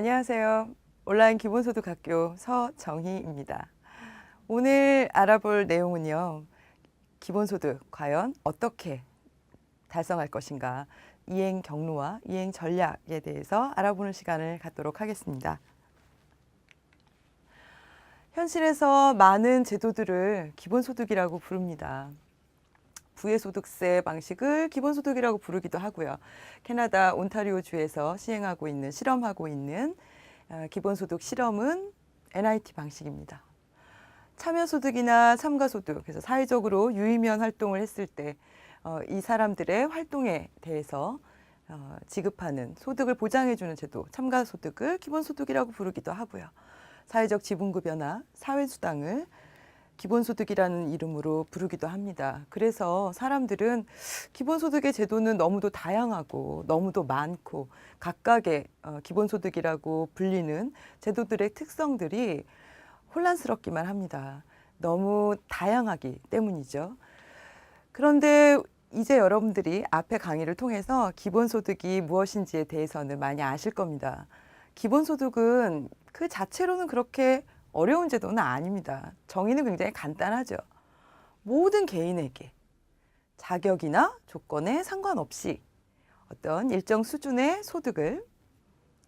안녕하세요. 온라인 기본소득학교 서정희입니다. 오늘 알아볼 내용은요. 기본소득 과연 어떻게 달성할 것인가, 이행 경로와 이행 전략에 대해서 알아보는 시간을 갖도록 하겠습니다. 현실에서 많은 제도들을 기본소득이라고 부릅니다. 부의소득세 방식을 기본소득이라고 부르기도 하고요. 캐나다 온타리오주에서 실험하고 있는 기본소득 실험은 NIT 방식입니다. 참여소득이나 참가소득, 그래서 사회적으로 유의미한 활동을 했을 때 이 사람들의 활동에 대해서 지급하는 소득을 보장해주는 제도, 참가소득을 기본소득이라고 부르기도 하고요. 사회적 지분급여나 사회수당을 기본소득이라는 이름으로 부르기도 합니다. 그래서 사람들은 기본소득의 제도는 너무도 다양하고 너무도 많고 각각의 기본소득이라고 불리는 제도들의 특성들이 혼란스럽기만 합니다. 너무 다양하기 때문이죠. 그런데 이제 여러분들이 앞의 강의를 통해서 기본소득이 무엇인지에 대해서는 많이 아실 겁니다. 기본소득은 그 자체로는 그렇게 어려운 제도는 아닙니다. 정의는 굉장히 간단하죠. 모든 개인에게 자격이나 조건에 상관없이 어떤 일정 수준의 소득을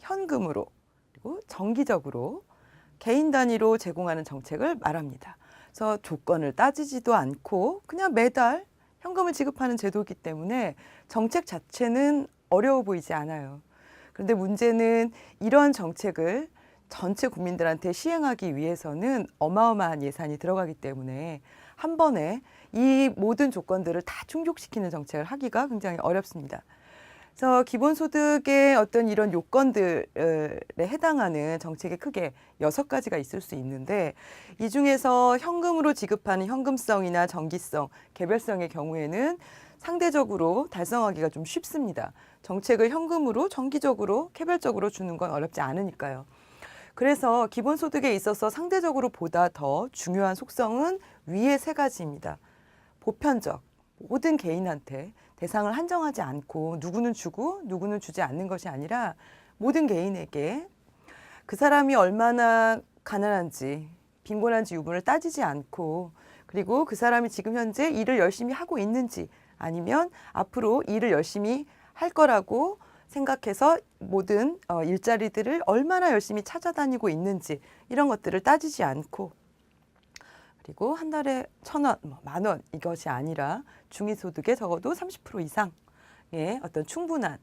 현금으로 그리고 정기적으로 개인 단위로 제공하는 정책을 말합니다. 그래서 조건을 따지지도 않고 그냥 매달 현금을 지급하는 제도이기 때문에 정책 자체는 어려워 보이지 않아요. 그런데 문제는 이런 정책을 전체 국민들한테 시행하기 위해서는 어마어마한 예산이 들어가기 때문에 한 번에 이 모든 조건들을 다 충족시키는 정책을 하기가 굉장히 어렵습니다. 그래서 기본소득의 어떤 이런 요건들에 해당하는 정책이 크게 6가지가 있을 수 있는데 이 중에서 현금으로 지급하는 현금성이나 정기성, 개별성의 경우에는 상대적으로 달성하기가 좀 쉽습니다. 정책을 현금으로 정기적으로 개별적으로 주는 건 어렵지 않으니까요. 그래서 기본소득에 있어서 상대적으로 보다 더 중요한 속성은 위의 3가지입니다. 보편적, 모든 개인한테 대상을 한정하지 않고 누구는 주고 누구는 주지 않는 것이 아니라 모든 개인에게 그 사람이 얼마나 가난한지 빈곤한지 유분을 따지지 않고 그리고 그 사람이 지금 현재 일을 열심히 하고 있는지 아니면 앞으로 일을 열심히 할 거라고 생각해서 모든 일자리들을 얼마나 열심히 찾아다니고 있는지 이런 것들을 따지지 않고 그리고 한 달에 1,000원, 10,000원 이것이 아니라 중위소득의 적어도 30% 이상의 어떤 충분한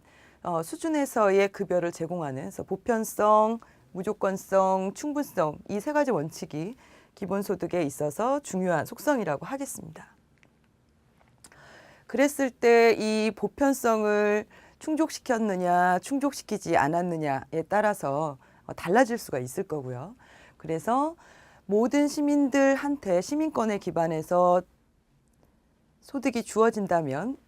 수준에서의 급여를 제공하는 그래서 보편성, 무조건성, 충분성 이 3가지 원칙이 기본소득에 있어서 중요한 속성이라고 하겠습니다. 그랬을 때 이 보편성을 충족시켰느냐, 충족시키지 않았느냐에 따라서 달라질 수가 있을 거고요. 그래서 모든 시민들한테 시민권에 기반해서 소득이 주어진다면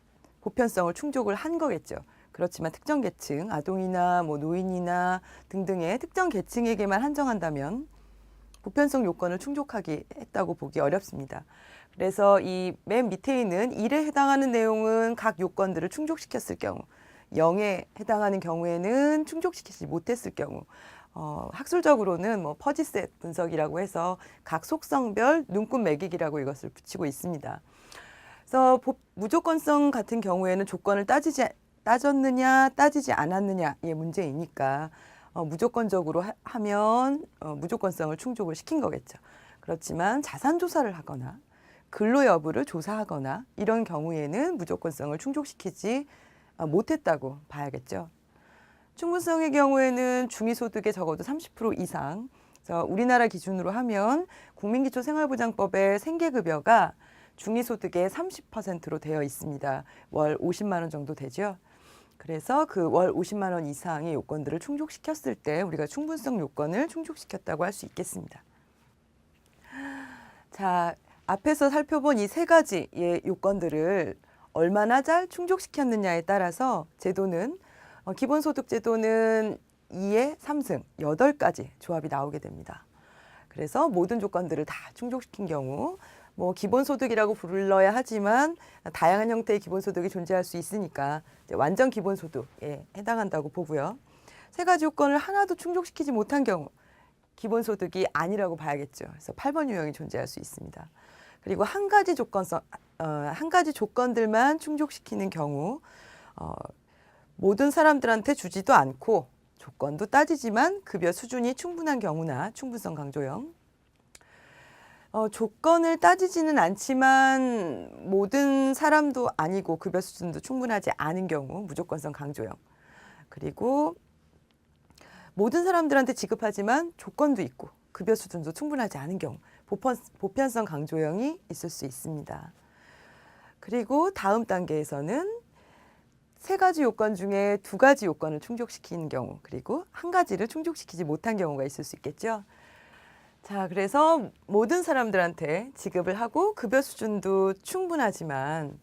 보편성을 충족을 한 거겠죠. 그렇지만 특정 계층, 아동이나 노인이나 등등의 특정 계층에게만 한정한다면 보편성 요건을 충족하기 했다고 보기 어렵습니다. 그래서 이 맨 밑에 있는 1에 해당하는 내용은 각 요건들을 충족시켰을 경우 0에 해당하는 경우에는 충족시키지 못했을 경우 학술적으로는 퍼지셋 분석이라고 해서 각 속성별 눈금 매기기라고 이것을 붙이고 있습니다. 그래서 무조건성 같은 경우에는 조건을 따졌느냐 따지지 않았느냐의 문제이니까 무조건적으로 하면 무조건성을 충족을 시킨 거겠죠. 그렇지만 자산 조사를 하거나 근로 여부를 조사하거나 이런 경우에는 무조건성을 충족시키지 못했다고 봐야겠죠. 충분성의 경우에는 중위소득의 적어도 30% 이상, 그래서 우리나라 기준으로 하면 국민기초생활보장법의 생계급여가 중위소득의 30%로 되어 있습니다. 월 50만 원 정도 되죠. 그래서 그 월 50만 원 이상의 요건들을 충족시켰을 때 우리가 충분성 요건을 충족시켰다고 할 수 있겠습니다. 자, 앞에서 살펴본 이 3가지의 요건들을 얼마나 잘 충족시켰느냐에 따라서 제도는 기본소득 제도는 2의 3승, 8가지 조합이 나오게 됩니다. 그래서 모든 조건들을 다 충족시킨 경우 기본소득이라고 불러야 하지만 다양한 형태의 기본소득이 존재할 수 있으니까 완전 기본소득에 해당한다고 보고요. 세 가지 요건을 하나도 충족시키지 못한 경우 기본소득이 아니라고 봐야겠죠. 그래서 8번 유형이 존재할 수 있습니다. 그리고 한 가지 조건들만 충족시키는 경우 모든 사람들한테 주지도 않고 조건도 따지지만 급여 수준이 충분한 경우나 충분성 강조형. 조건을 따지지는 않지만 모든 사람도 아니고 급여 수준도 충분하지 않은 경우 무조건성 강조형. 그리고 모든 사람들한테 지급하지만 조건도 있고 급여 수준도 충분하지 않은 경우 보편성 강조형이 있을 수 있습니다. 그리고 다음 단계에서는 세 가지 요건 중에 두 가지 요건을 충족시키는 경우 그리고 한 가지를 충족시키지 못한 경우가 있을 수 있겠죠. 자, 그래서 모든 사람들한테 지급을 하고 급여 수준도 충분하지만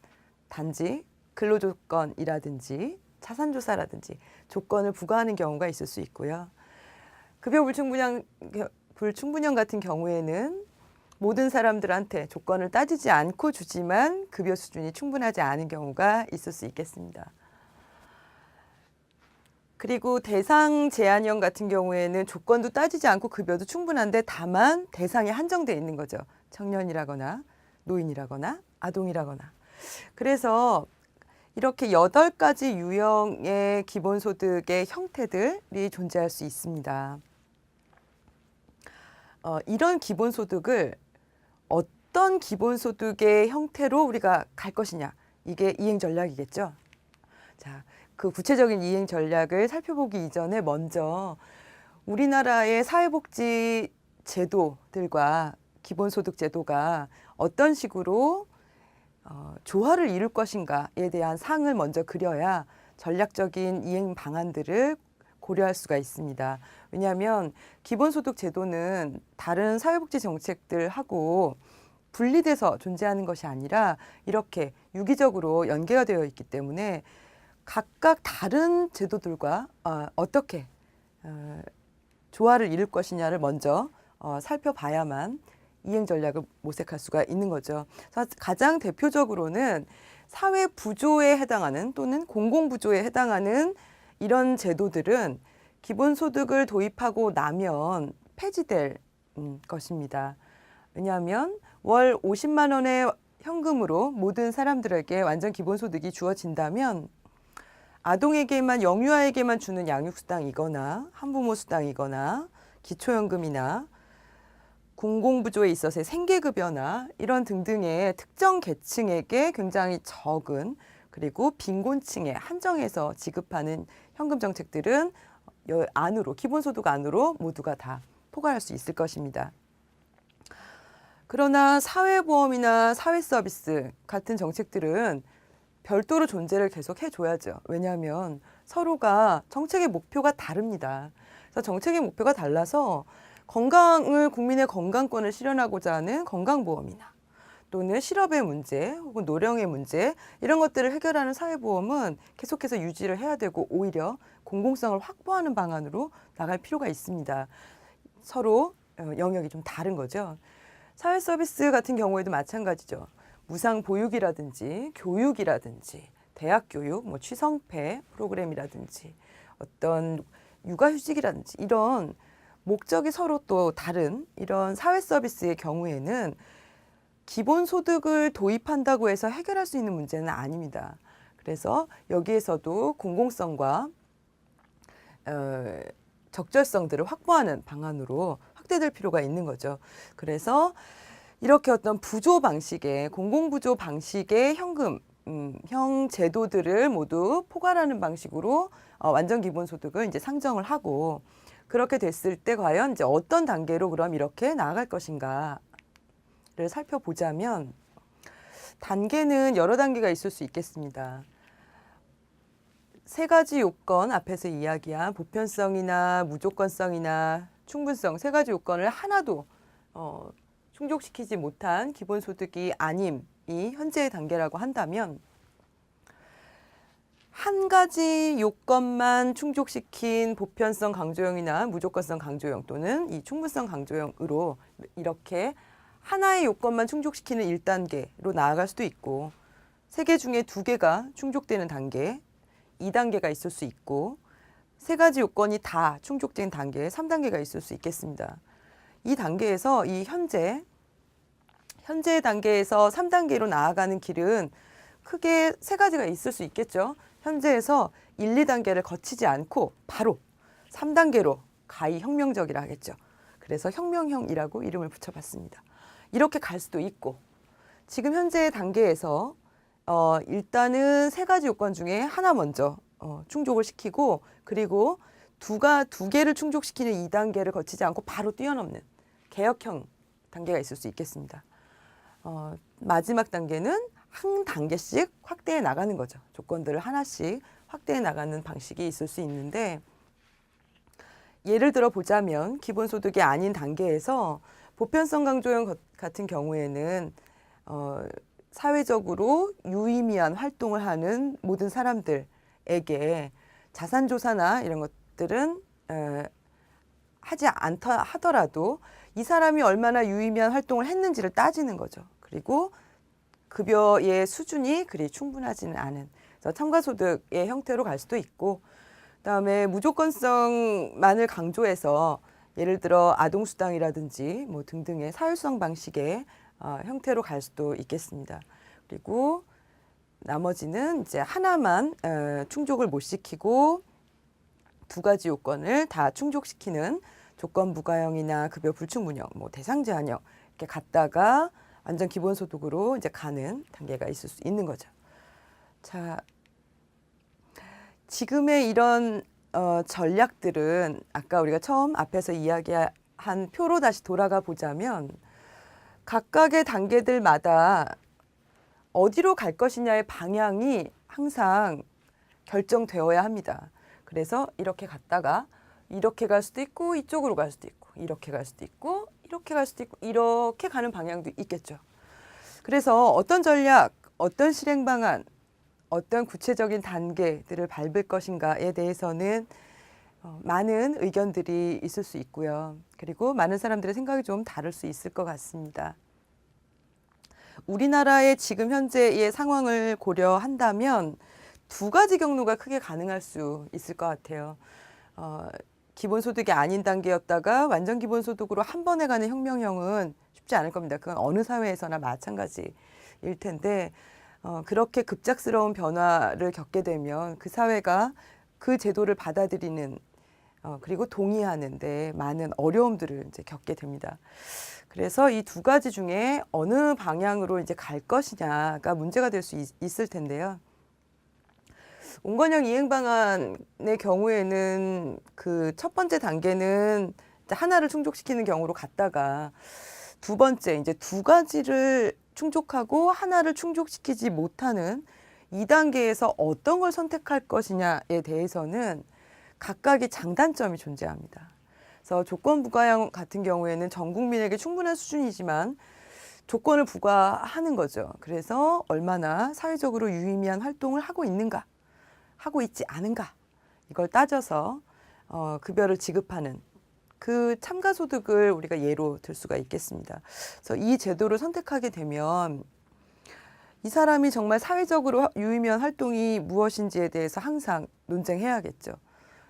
단지 근로조건이라든지 자산조사라든지 조건을 부과하는 경우가 있을 수 있고요. 급여 불충분형 같은 경우에는 모든 사람들한테 조건을 따지지 않고 주지만 급여 수준이 충분하지 않은 경우가 있을 수 있겠습니다. 그리고 대상 제한형 같은 경우에는 조건도 따지지 않고 급여도 충분한데 다만 대상이 한정되어 있는 거죠. 청년이라거나 노인이라거나 아동이라거나. 그래서 이렇게 8가지 유형의 기본소득의 형태들이 존재할 수 있습니다. 이런 기본소득을 어떤 기본소득의 형태로 우리가 갈 것이냐, 이게 이행 전략이겠죠. 자, 그 구체적인 이행 전략을 살펴보기 이전에 먼저 우리나라의 사회복지 제도들과 기본소득 제도가 어떤 식으로 조화를 이룰 것인가에 대한 상을 먼저 그려야 전략적인 이행 방안들을 고려할 수가 있습니다. 왜냐하면 기본소득 제도는 다른 사회복지 정책들하고 분리돼서 존재하는 것이 아니라 이렇게 유기적으로 연계가 되어 있기 때문에 각각 다른 제도들과 어떻게 조화를 이룰 것이냐를 먼저 살펴봐야만 이행 전략을 모색할 수가 있는 거죠. 가장 대표적으로는 사회 부조에 해당하는 또는 공공 부조에 해당하는 이런 제도들은 기본소득을 도입하고 나면 폐지될 것입니다. 왜냐하면 월 50만 원의 현금으로 모든 사람들에게 완전 기본소득이 주어진다면 아동에게만 영유아에게만 주는 양육수당이거나 한부모 수당이거나 기초연금이나 공공부조에 있어서의 생계급여나 이런 등등의 특정 계층에게 굉장히 적은 그리고 빈곤층에 한정해서 지급하는 현금 정책들은 안으로 기본소득 안으로 모두가 다 포괄할 수 있을 것입니다. 그러나 사회보험이나 사회서비스 같은 정책들은 별도로 존재를 계속 해줘야죠. 왜냐하면 서로가 정책의 목표가 다릅니다. 그래서 정책의 목표가 달라서 국민의 건강권을 실현하고자 하는 건강보험이나 또는 실업의 문제 혹은 노령의 문제 이런 것들을 해결하는 사회보험은 계속해서 유지를 해야 되고 오히려 공공성을 확보하는 방안으로 나갈 필요가 있습니다. 서로 영역이 좀 다른 거죠. 사회서비스 같은 경우에도 마찬가지죠. 무상보육이라든지 교육이라든지 대학교육, 취성패 프로그램이라든지 어떤 육아휴직이라든지 이런 목적이 서로 또 다른 이런 사회서비스의 경우에는 기본소득을 도입한다고 해서 해결할 수 있는 문제는 아닙니다. 그래서 여기에서도 공공성과 적절성들을 확보하는 방안으로 확대될 필요가 있는 거죠. 그래서 이렇게 어떤 부조 방식의 공공부조 방식의 형 제도들을 모두 포괄하는 방식으로 완전 기본소득을 이제 상정을 하고 그렇게 됐을 때 과연 이제 어떤 단계로 그럼 이렇게 나아갈 것인가를 살펴보자면 단계는 여러 단계가 있을 수 있겠습니다. 세 가지 요건 앞에서 이야기한 보편성이나 무조건성이나 충분성 세 가지 요건을 하나도 충족시키지 못한 기본소득이 아님이 현재의 단계라고 한다면 한 가지 요건만 충족시킨 보편성 강조형이나 무조건성 강조형 또는 이 충분성 강조형으로 이렇게 하나의 요건만 충족시키는 1단계로 나아갈 수도 있고 3개 중에 2개가 충족되는 단계 2단계가 있을 수 있고 세 가지 요건이 다 충족된 단계 3단계가 있을 수 있겠습니다. 이 단계에서 이 현재 단계에서 3단계로 나아가는 길은 크게 세 가지가 있을 수 있겠죠. 현재에서 1, 2단계를 거치지 않고 바로 3단계로 가히 혁명적이라 하겠죠. 그래서 혁명형이라고 이름을 붙여봤습니다. 이렇게 갈 수도 있고 지금 현재 단계에서 일단은 세 가지 요건 중에 하나 먼저 충족을 시키고 그리고 두 개를 충족시키는 2단계를 거치지 않고 바로 뛰어넘는 개혁형 단계가 있을 수 있겠습니다. 마지막 단계는 한 단계씩 확대해 나가는 거죠. 조건들을 하나씩 확대해 나가는 방식이 있을 수 있는데 예를 들어 보자면 기본소득이 아닌 단계에서 보편성 강조형 같은 경우에는 사회적으로 유의미한 활동을 하는 모든 사람들에게 자산조사나 이런 것들은 하지 않다 하더라도 이 사람이 얼마나 유의미한 활동을 했는지를 따지는 거죠. 그리고 급여의 수준이 그리 충분하지는 않은 첨가소득의 형태로 갈 수도 있고 그다음에 무조건성만을 강조해서 예를 들어 아동수당이라든지 뭐 등등의 사회수당 방식의 형태로 갈 수도 있겠습니다. 그리고 나머지는 이제 하나만 충족을 못 시키고 두 가지 요건을 다 충족시키는 조건 부가형이나 급여 불충분형, 뭐 대상 제한형 이렇게 갔다가 완전 기본소득으로 이제 가는 단계가 있을 수 있는 거죠. 자, 지금의 이런 전략들은 아까 우리가 처음 앞에서 이야기한 표로 다시 돌아가 보자면 각각의 단계들마다 어디로 갈 것이냐의 방향이 항상 결정되어야 합니다. 그래서 이렇게 갔다가 이렇게 갈 수도 있고 이쪽으로 갈 수도 있고 이렇게 갈 수도 있고 이렇게 갈 수도 있고 이렇게 가는 방향도 있겠죠. 그래서 어떤 전략, 어떤 실행 방안, 어떤 구체적인 단계들을 밟을 것인가에 대해서는 많은 의견들이 있을 수 있고요. 그리고 많은 사람들의 생각이 좀 다를 수 있을 것 같습니다. 우리나라의 지금 현재의 상황을 고려한다면 두 가지 경로가 크게 가능할 수 있을 것 같아요. 기본소득이 아닌 단계였다가 완전 기본소득으로 한 번에 가는 혁명형은 쉽지 않을 겁니다. 그건 어느 사회에서나 마찬가지일 텐데 그렇게 급작스러운 변화를 겪게 되면 그 사회가 그 제도를 받아들이는 그리고 동의하는데 많은 어려움들을 이제 겪게 됩니다. 그래서 이 두 가지 중에 어느 방향으로 이제 갈 것이냐가 문제가 될 수 있을 텐데요. 온건형 이행 방안의 경우에는 그 첫 번째 단계는 하나를 충족시키는 경우로 갔다가 두 번째 이제 두 가지를 충족하고 하나를 충족시키지 못하는 2단계에서 어떤 걸 선택할 것이냐에 대해서는 각각의 장단점이 존재합니다. 그래서 조건 부과형 같은 경우에는 전 국민에게 충분한 수준이지만 조건을 부과하는 거죠. 그래서 얼마나 사회적으로 유의미한 활동을 하고 있는가, 하고 있지 않은가 이걸 따져서 급여를 지급하는 그 참가소득을 우리가 예로 들 수가 있겠습니다. 그래서 이 제도를 선택하게 되면 이 사람이 정말 사회적으로 유의미한 활동이 무엇인지에 대해서 항상 논쟁해야겠죠.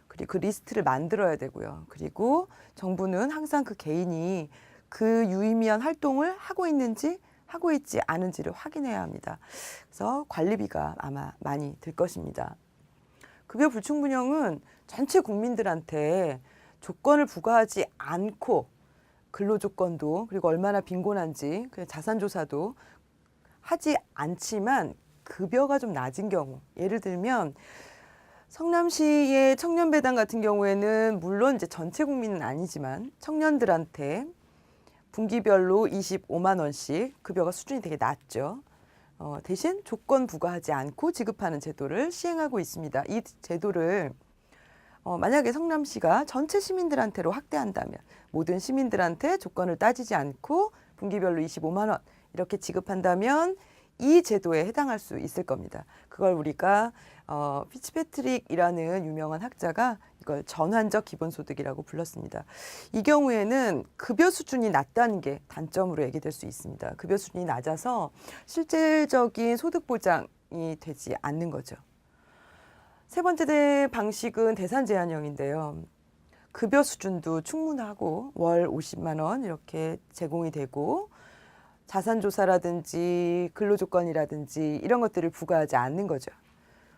그리고 그 리스트를 만들어야 되고요. 그리고 정부는 항상 그 개인이 그 유의미한 활동을 하고 있는지 하고 있지 않은지를 확인해야 합니다. 그래서 관리비가 아마 많이 들 것입니다. 급여 불충분형은 전체 국민들한테 조건을 부과하지 않고 근로조건도 그리고 얼마나 빈곤한지 자산조사도 하지 않지만 급여가 좀 낮은 경우 예를 들면 성남시의 청년배당 같은 경우에는 물론 이제 전체 국민은 아니지만 청년들한테 분기별로 25만 원씩 급여가 수준이 되게 낮죠. 대신 조건 부과하지 않고 지급하는 제도를 시행하고 있습니다. 이 제도를 만약에 성남시가 전체 시민들한테로 확대한다면 모든 시민들한테 조건을 따지지 않고 분기별로 25만 원 이렇게 지급한다면 이 제도에 해당할 수 있을 겁니다. 그걸 우리가 피츠패트릭이라는 유명한 학자가 이걸 전환적 기본소득이라고 불렀습니다. 이 경우에는 급여 수준이 낮다는 게 단점으로 얘기될 수 있습니다. 급여 수준이 낮아서 실질적인 소득 보장이 되지 않는 거죠. 세 번째 방식은 대산 제한형인데요. 급여 수준도 충분하고 월 50만 원 이렇게 제공이 되고 자산조사라든지 근로조건이라든지 이런 것들을 부과하지 않는 거죠.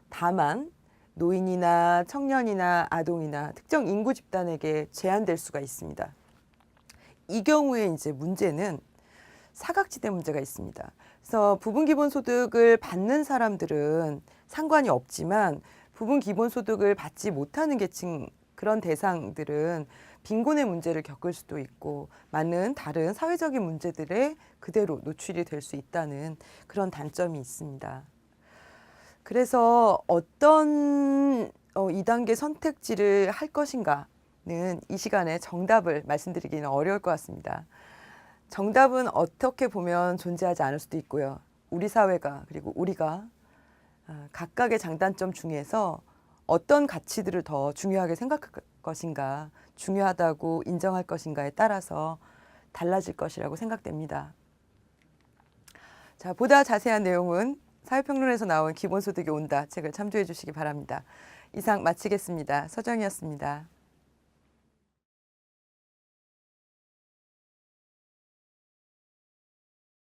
다만 노인이나 청년이나 아동이나 특정 인구 집단에게 제한될 수가 있습니다. 이 경우에 이제 문제는 사각지대 문제가 있습니다. 그래서 부분 기본소득을 받는 사람들은 상관이 없지만 부분 기본소득을 받지 못하는 계층 그런 대상들은 빈곤의 문제를 겪을 수도 있고 많은 다른 사회적인 문제들에 그대로 노출이 될 수 있다는 그런 단점이 있습니다. 그래서 어떤 2단계 선택지를 할 것인가는 이 시간에 정답을 말씀드리기는 어려울 것 같습니다. 정답은 어떻게 보면 존재하지 않을 수도 있고요. 우리 사회가 그리고 우리가 각각의 장단점 중에서 어떤 가치들을 더 중요하게 생각할 것인가, 중요하다고 인정할 것인가에 따라서 달라질 것이라고 생각됩니다. 자, 보다 자세한 내용은 사회평론에서 나온 기본소득이 온다 책을 참조해 주시기 바랍니다. 이상 마치겠습니다. 서정이었습니다.